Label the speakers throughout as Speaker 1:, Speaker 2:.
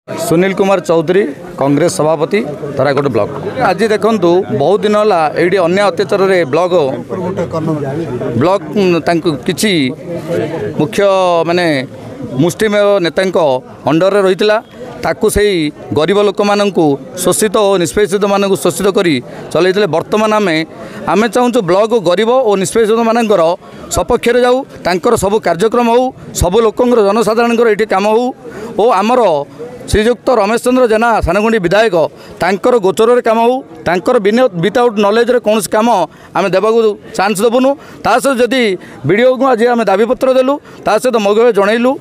Speaker 1: सुनील कुमार चौधरी कांग्रेस सभापति ताराकोट ब्लॉक। आज देखु बहुत दिन है ये अन्य अत्याचार ब्लॉक किसी मुख्य माने मुष्टिमेय नेता अंडर रही ताकू से गरीब लोक मानू शोषित और निष्पेषित मानू शोषित कर चलते बर्तमान आम चाहूँ ब्लॉक गरीब और निष्पेषित मानकर सपक्ष जाऊ तांकर सब कार्यक्रम हो सब लोक जनसाधारण ये कम हो और आमर श्रीजुक्त रमेश चंद्र जेना सानगुंडी विधायक तांकर गोचर काम हो तांकर विदाउट नॉलेज रे कौन काम आम देवा चांस देवुनु ता सहित जदि वीडियो को आज आम दाबीपत्र देलु ता सहित मौके जनइलु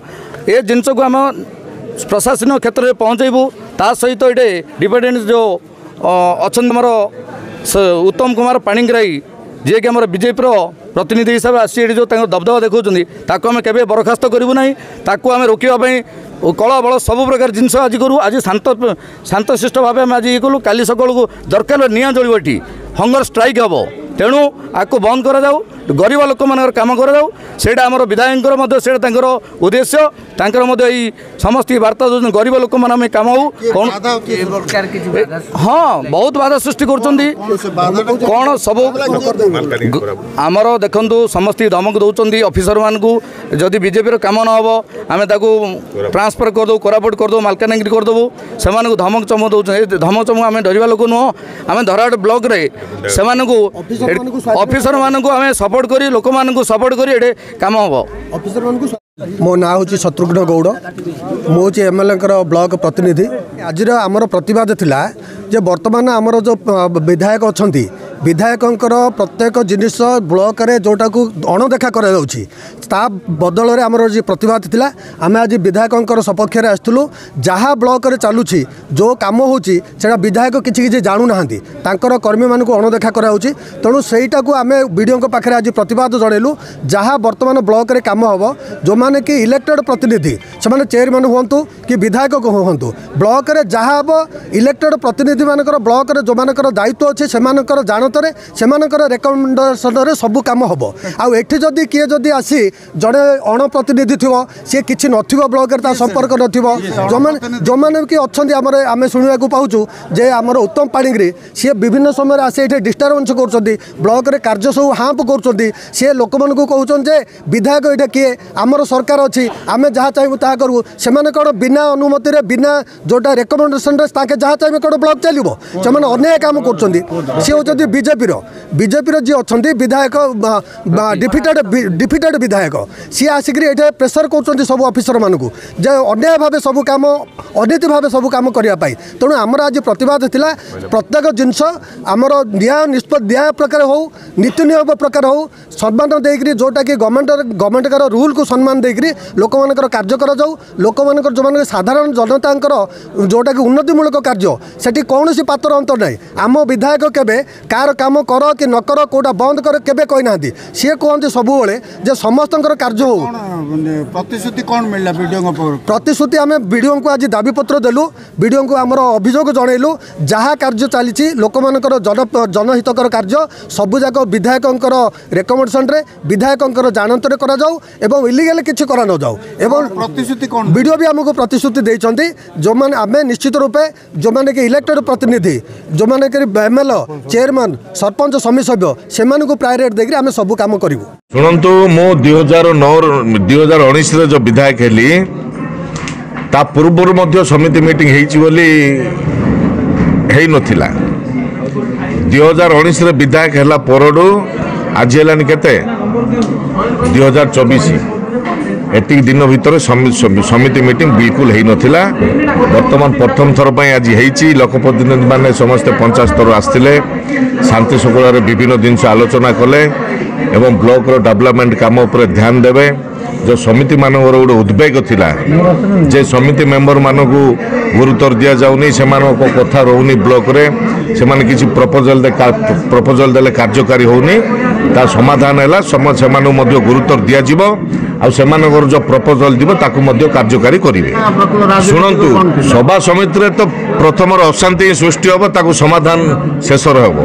Speaker 1: ए जिनस को आम प्रशासन क्षेत्र में पहुँचबू ता सहित ये डिपेंडेंट जो अच्छा आमर उत्तम कुमार पाणिग्राही जी कि आम बीजेपी प्रतिनिधि हिसाब से आसी जो दबदबा देखा आम के बरखास्त करूँ ना ताकू आम रोकवाई कल बल सब प्रकार जिनस आज करूँ आज शांतशिष्ट भाव आम आज ये कलु काली सकाल को दरकार निआ जल ये हंगर स्ट्राइक हम तेणु आपको बंद करा जाऊ गरीब लोक मान कम कर जाऊ सेटा आम विधायक उद्देश्य समस्त वार्ता जो गरीब लोक मान कम हो कौन हाँ बहुत बाधा सृष्टि कौन सब आमर देखु समस्त धमक दौरान ऑफिसर मान जदि बीजेपी कम न हम आम ट्रांसफर करदे कोरापुट करदे मालकानगिरी करदेबू से धमक चमक दौरान धमक चमक आम डरवा लोक नुह आम धराट ब्लॉक रे से ऑफिसर मानक आम सपोर्ट करी लोक मानक सपोर्ट करी ये काम हम।
Speaker 2: मो ना हूँ शत्रुघ्न गौड़ मु एमएलए ब्लॉक प्रतिनिधि आज आमर प्रतिवाद थिला जे वर्तमान आमर जो विधायक अच्छा विधायकंकर प्रत्येक जिनिस ब्लॉक रे जोटा को अणदेखा करा बदल रे आमर जी प्रतिवाद थिला आम आज विधायकंकर सपक्ष रे आसलु जहाँ ब्लॉक रे चलुछि जो काम होछि सेटा विधायक किछि किछि जानु नाहंती तांकर कर्मी मानकु अणदेखा करा होछि तेणु सेटा को आम वीडियो पाखे आज प्रतिवाद जणेलु जहाँ वर्तमान ब्लॉक रे काम हबो जो माने कि इलेक्टेड प्रतिनिधि से चेयरमैन हूँ कि विधायक हूँ ब्लॉक रे जहाँ हम इलेक्टेड प्रतिनिधि मानकर ब्लॉक रे जो मानकर दायित्व अच्छे से जानतरे से रेकमेंडेसन सबू कम हम आठी जदि किए जदि आसी जड़े अण प्रतिनिधि थी सी कि ब्लॉक रे संपर्क न जो मैंने कि अच्छा आम शुणा पाचु जे आमर उत्तम पाणिग्राही सी विभिन्न समय आसी ये डिस्टर्बेंस कर ब्लॉक रे कार्य सब हाँप कर सी लोक मान कहते विधायक ये किए आमर सरकार अच्छी आम जहाँ चाहिए ता करूँ से कौन बिना अनुमति रे बिना जोटा रेकमेंडेसन जहाँ चाहिए कौन ब्लॉक चलो से अन्याय काम कर सी हूँ बीजेपी जी अच्छा विधायक डिफिटेड विधायक सी आसिक ये प्रेसर कर सब ऑफिसर मानू जे अन्याय भाव सब कम अनीति भाव सब कम करने तेणु आमर आज प्रतिवाद थिला प्रत्येक जिनस आमर न्याय निष्पत्ति न्याय प्रकार हो नीति नियम प्रकार हो सम्मान देकर जोटा कि गवर्नमेंट रूल को सम्मान देकर लोक मानकर कार्य करा जाऊ लोक मानकर जो माने साधारण जनतांकर जोटा कि उन्नतिमूलक कार्य सेठी कौन सी पात्र अंतर ना आम विधायक केबे कार काम कर कि न कर कोटा बंद कर केबे कही ना सी कहते सब जे समस्त कार्य हो
Speaker 3: प्रतिश्रुति कौन मिलला वीडियो
Speaker 2: प्रतिश्रुति आम वीडियो को आज दाबीपत्र देलु वीडियो को आमर अभियोग जनइलु जहाँ कार्य चली लोक मानकर जनहितकर कार्य सबुजाक विधायकंकर रेकमेंडेसन रे विधायकंकर जानतर करा जाऊ एवं इलिगल किछि करा न जाऊ एवं
Speaker 3: प्रतिश्रुति कौन
Speaker 2: वीडियो भी आमको प्रतिश्रुति देइछन्ती जो माने आमे निश्चित रूपे जो माने कि इलेक्टेड प्रतिनिधि जो माने कि एमएलए चेयरमैन सरपंच समिति सभ्य से मानकु प्रायोरिटी देकरी आमे सब काम करिवु।
Speaker 4: सुनंतु मो 2019 रे जो विधायक हेली ता पूर्व मध्य समिति मीटिंग हेछि बोली हेइ नथिला 2019 रे विधायक हेला परडू आज हेलानी केते 2024 एतिक दिन भितर समिति मीटिंग बिल्कुल है नथिला वर्तमान प्रथम थर पर आज होती लोकप्रतिनिधि माने समस्ते पंचायत स्तर आसते शांति शृंखला विभिन्न जिन आलोचना कले एवं ब्लॉक डेवलपमेंट काम उपर ध्यान देवे जो समिति मान गोटे उद्वेग थिला जे समिति मेंबर मानक गुरुत्व दि जाऊनी से कथा रोनी ब्लॉक रे से किसी प्रपोजल देले कार्यकारी होनी ता समाधान है से गुरुत्व दि जाव जो प्रपोजल दिव ताकू कार्यकारी करेंगे। शुणु सभा समिति रे तो प्रथम अशांति सृष्टि हम ताकू समाधान शेष हम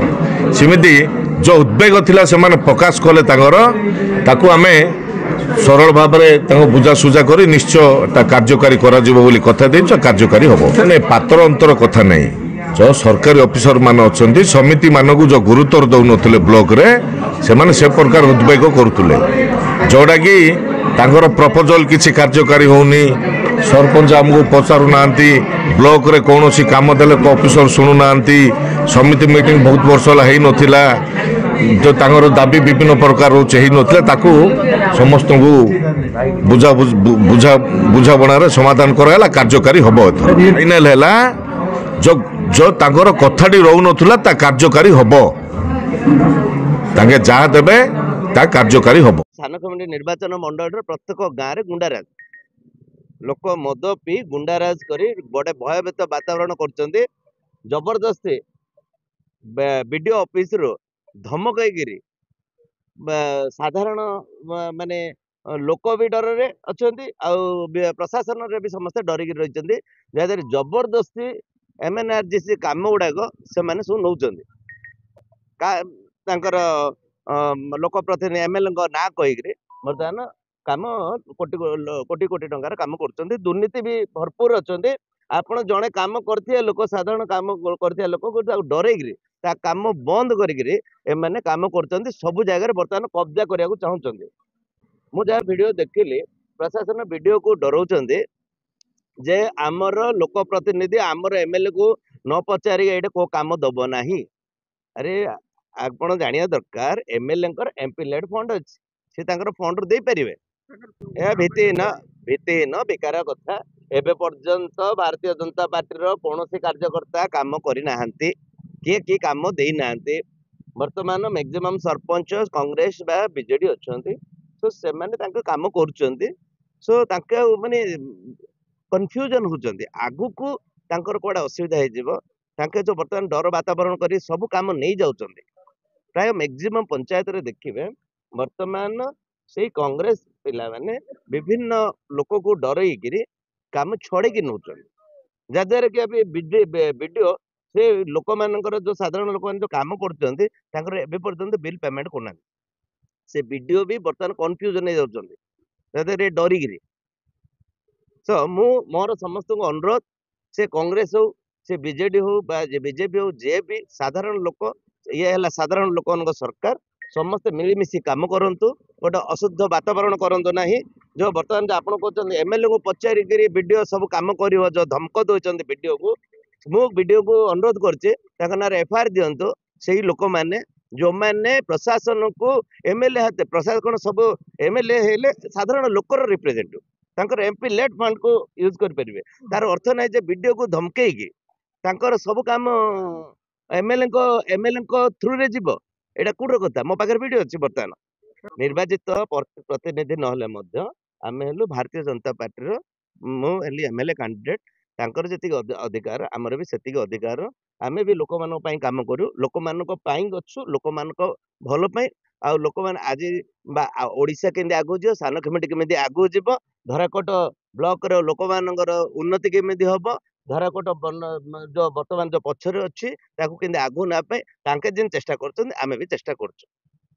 Speaker 4: सेमती जो उद्वेग थिला से प्रकाश कले ताकू आमे ସରଳ ଭାବରେ ତାଙ୍କୁ ବୁଝାସୁଝା କରି ନିଶ୍ଚୟ ତା କାର୍ଯ୍ୟକାରୀ କରାଯିବ ବୋଲି କଥା ଦେଇଛ, କାର୍ଯ୍ୟକାରୀ ହେବ। ମାନେ ପାତର ଅନ୍ତର କଥା ନାହିଁ। ଯେଉଁ ସରକାରୀ ଅଫିସର ମାନେ ଅଛନ୍ତି ସମିତି ମାନଙ୍କୁ ଯେଉଁ ଗୁରୁତ୍ୱ ଦେଉନଥିଲେ ବ୍ଲକରେ, ସେମାନେ ସେ ପ୍ରକାର ଉଦ୍ବେଗ କରୁଥିଲେ, ଯେଉଁଟାକି ତାଙ୍କର ପ୍ରପୋଜାଲ କିଛି କାର୍ଯ୍ୟକାରୀ ହେଉନି। ସରପଞ୍ଚ ଆମକୁ ପଚାରୁନାହାନ୍ତି, ବ୍ଲକରେ କୌଣସି କାମ ଦେଲେ ଅଫିସର ଶୁଣୁନାହାନ୍ତି। ସମିତି ମିଟିଂ ବହୁତ ବର୍ଷ ହେଲା ହେଇନଥିଲା, ଯେଉଁ ତାଙ୍କର ଦାବି ବିଭିନ୍ନ ପ୍ରକାର ରହୁଛି ହେଇନଥିଲା, ତାକୁ ସମସ୍ତଙ୍କୁ ବୁଝାବଣାରେ ସମାଧାନ କରାଗଲା, କାର୍ଯ୍ୟକାରୀ ହେବ। ଏଥର ଫାଇନାଲ ହେଲା ଯେଉଁ ତାଙ୍କର କଥାଟି ରହୁନଥିଲା ତା କାର୍ଯ୍ୟକାରୀ ହେବ, ତାଙ୍କେ ଯାହା ଦେବେ ତା କାର୍ଯ୍ୟକାରୀ ହେବ।
Speaker 5: ସାନଖେମୁଣ୍ଡି ନିର୍ବାଚନ ମଣ୍ଡଳୀର ପ୍ରତ୍ୟେକ ଗାଁରେ ଗୁଣ୍ଡାରାଜ ଲୋକ ମଦ ପିଇ ଗୁଣ୍ଡାରାଜ କରି ଗୋଟେ ଭୟଭୀତ ବାତାବରଣ କରୁଛନ୍ତି। ଜବରଦସ୍ତି ବିଡିଓ ଅଫିସରୁ ଧମକାଇକିରି ସାଧାରଣ ମାନେ ଲୋକ ବି ଡରରେ ଅଛନ୍ତି, ଆଉ ପ୍ରଶାସନରେ ବି ସମସ୍ତେ ଡରିକି ରହିଛନ୍ତି। ଯାହାଦ୍ୱାରା ଜବରଦସ୍ତି MNRGC କାମ ଗୁଡ଼ାକ ସେମାନେ ସବୁ ନେଉଛନ୍ତି। ତାଙ୍କର ଲୋକପ୍ରତିନିଧି MLAଙ୍କ ନାଁ କହିକିରି ବର୍ତ୍ତମାନ କାମ କୋଟି କୋଟି ଟଙ୍କାର କାମ କରୁଛନ୍ତି। ଦୁର୍ନୀତି ବି ଭରପୁର ଅଛନ୍ତି। ଆପଣ ଜଣେ କାମ କରିଥିବା ଲୋକ, ସାଧାରଣ କାମ କରିଥିବା ଲୋକ ତାକୁ ଡରେଇକିରି ତା କାମ ବନ୍ଦ କରିକିରି ଏମାନେ କାମ କରୁଛନ୍ତି। ସବୁ ଜାଗାରେ ବର୍ତ୍ତମାନ କବ୍ଜା କରିବାକୁ ଚାହୁଁଛନ୍ତି। ମୁଁ ଯାହା ଭିଡ଼ିଓ ଦେଖିଲି, ପ୍ରଶାସନ ଭିଡ଼ିଓକୁ ଡରଉଛନ୍ତି ଯେ ଆମର ଲୋକପ୍ରତିନିଧି ଆମର MLA କୁ ନ ପଚାରିକି ଏଇଟା କୋଉ କାମ ଦବ ନାହିଁ। ଆରେ ଆପଣ ଜାଣିବା ଦରକାର, MLAଙ୍କର MP ଲେଡ୍ ଫଣ୍ଡ ଅଛି, ସେ ତାଙ୍କର ଫଣ୍ଡରୁ ଦେଇପାରିବେ। ଏହା ଭିତ୍ତିହୀନ ବେକାର କଥା। ଏବେ ପର୍ଯ୍ୟନ୍ତ ଭାରତୀୟ ଜନତା ପାର୍ଟିର କୌଣସି କାର୍ଯ୍ୟକର୍ତ୍ତା କାମ କରିନାହାନ୍ତି, କିଏ କାମ ଦେଇନାହାନ୍ତି। ବର୍ତ୍ତମାନ ମ୍ୟାକ୍ସିମମ୍ ସରପଞ୍ଚ କଂଗ୍ରେସ ବା ବିଜେଡି ଅଛନ୍ତି, ତ ସେମାନେ ତାଙ୍କ କାମ କରୁଛନ୍ତି। ସୋ ତାଙ୍କ ମାନେ କନଫ୍ୟୁଜନ ହଉଛନ୍ତି, ଆଗକୁ ତାଙ୍କର କୁଆଡେ ଅସୁବିଧା ହେଇଯିବ। ତାଙ୍କେ ଯୋଉ ବର୍ତ୍ତମାନ ଡର ବାତାବରଣ କରି ସବୁ କାମ ନେଇ ଯାଉଛନ୍ତି। ପ୍ରାୟ ମ୍ୟାକ୍ସିମମ୍ ପଞ୍ଚାୟତରେ ଦେଖିବେ ବର୍ତ୍ତମାନ ସେଇ କଂଗ୍ରେସ ପିଲାମାନେ ବିଭିନ୍ନ ଲୋକକୁ ଡରେଇକିରି କାମ ଛଡେଇକି ନେଉଛନ୍ତି। ଯାହାଦ୍ୱାରା କି ବିଡିଓ ସେ ଲୋକମାନଙ୍କର ଯୋଉ ସାଧାରଣ ଲୋକମାନେ ଯୋଉ କାମ କରୁଛନ୍ତି ତାଙ୍କର ଏବେ ପର୍ଯ୍ୟନ୍ତ ବିଲ୍ ପେମେଣ୍ଟ କରୁନାହାନ୍ତି। ସେ ବିଡିଓ ବି ବର୍ତ୍ତମାନ କନଫ୍ୟୁଜନ ହେଇଯାଉଛନ୍ତି ଯାହାଦ୍ୱାରା ଡରିକିରି। ତ ମୁଁ ମୋର ସମସ୍ତଙ୍କୁ ଅନୁରୋଧ, ସେ କଂଗ୍ରେସ ହଉ, ସେ ବିଜେଡି ହଉ ବା ବିଜେପି ହଉ, ଯିଏ ବି ସାଧାରଣ ଲୋକ, ଇଏ ହେଲା ସାଧାରଣ ଲୋକମାନଙ୍କ ସରକାର, ସମସ୍ତେ ମିଳିମିଶି କାମ କରନ୍ତୁ। ଗୋଟେ ଅଶୁଦ୍ଧ ବାତାବରଣ କରନ୍ତୁ ନାହିଁ। ଯୋଉ ବର୍ତ୍ତମାନ ଆପଣ କହୁଛନ୍ତି MLA କୁ ପଚାରିକିରି ବିଡିଓ ସବୁ କାମ କରିବ, ଯୋଉ ଧମକ ଦଉଛନ୍ତି ବିଡିଓକୁ, ମୁଁ ବିଡିଓକୁ ଅନୁରୋଧ କରୁଛି ତାଙ୍କ ନାଁରେ FIR ଦିଅନ୍ତୁ। ସେଇ ଲୋକମାନେ ଯୋଉମାନେ ପ୍ରଶାସନକୁ MLA ହାତେ, ପ୍ରଶାସନ ସବୁ MLA ହେଲେ ସାଧାରଣ ଲୋକର ରିପ୍ରେଜେଣ୍ଟେଟିଭ, ତାଙ୍କର MP ଲେଡ୍ ଫଣ୍ଡକୁ ୟୁଜ କରିପାରିବେ। ତାର ଅର୍ଥ ନାହିଁ ଯେ ବିଡିଓକୁ ଧମକେଇକି ତାଙ୍କର ସବୁ କାମ MLAଙ୍କ ଥ୍ରୁରେ ଯିବ। ଏଇଟା କୋଉଠି କଥା? ମୋ ପାଖରେ ଭିଡିଓ ଅଛି। ବର୍ତ୍ତମାନ ନିର୍ବାଚିତ ପ୍ରତିନିଧି ନହେଲେ ମଧ୍ୟ ଆମେ ହେଲୁ ଭାରତୀୟ ଜନତା ପାର୍ଟିର, ମୁଁ ହେଲି MLA କ୍ୟାଣ୍ଡିଡେଟ୍। ତାଙ୍କର ଯେତିକି ଅଧିକାର ଆମର ବି ସେତିକି ଅଧିକାର। ଆମେ ବି ଲୋକମାନଙ୍କ ପାଇଁ କାମ କରୁ, ଲୋକମାନଙ୍କ ପାଇଁ ଅଛୁ, ଲୋକମାନଙ୍କ ଭଲ ପାଇଁ। ଆଉ ଲୋକମାନେ ଆଜି ବା ଓଡ଼ିଶା କେମିତି ଆଗକୁ ଯିବ, ସାନଖେମୁଣ୍ଡି କେମିତି ଆଗକୁ ଯିବ, ଧରାକୋଟ ବ୍ଲକର ଲୋକମାନଙ୍କର ଉନ୍ନତି କେମିତି ହବ, ଧରାକୋଟ ଯୋଉ ବର୍ତ୍ତମାନ ଯୋଉ ପଛରେ ଅଛି ତାକୁ କେମିତି ଆଗକୁ ନେବା ପାଇଁ ତାଙ୍କେ ଯେମିତି ଚେଷ୍ଟା କରୁଛନ୍ତି ଆମେ ବି ଚେଷ୍ଟା କରୁଛୁ।